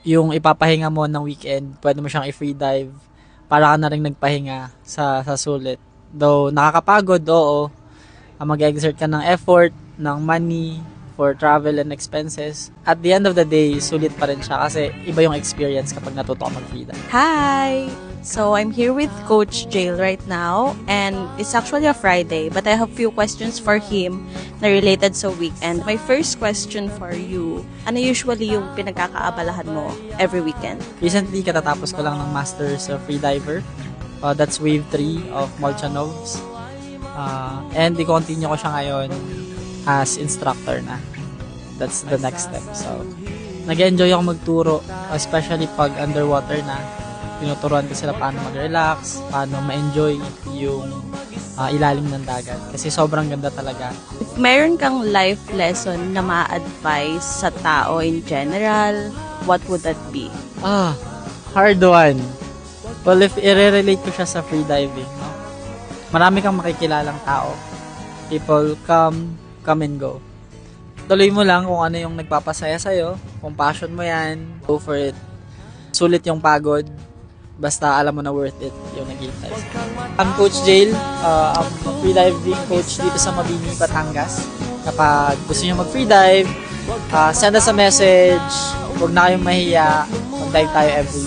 yung ipapahinga mo ng weekend, pwede mo siyang i-free dive para ka na rin nagpahinga sa sulit. Though nakakapagod, oo. Mag-exert ka ng effort, ng money, for travel and expenses. At the end of the day, sulit pa rin siya kasi iba yung experience kapag natuto ka mag-free dive. Hi! So, I'm here with Coach Jail right now, and it's actually a Friday, but I have few questions for him na related sa weekend. My first question for you, ano usually yung pinagkakaabalahan mo every weekend? Recently, katatapos ko lang ng Masters of Freediver. That's Wave 3 of Molchanovs. And i-continue ko siya ngayon as instructor na. That's the next step. So, nag-enjoy ako magturo, especially pag underwater na. Tinuturuan ko sila paano mag-relax, paano ma-enjoy yung ilalim ng dagat. Kasi sobrang ganda talaga. If meron kang life lesson na ma-advise sa tao in general, what would that be? Hard one. Well, if i-relate ko siya sa freediving, no? Marami kang makikilalang tao. People come and go. Tuloy mo lang kung ano yung nagpapasaya sa'yo. Kung passion mo yan, go for it. Sulit yung pagod. Basta alam mo na worth it yung naghihintay. I'm Coach Jail. I'm freediving coach dito sa Mabini, Batangas. Kapag gusto nyo mag-freedive, send us a message. Huwag na kayong mahiya. Mag-dive tayo every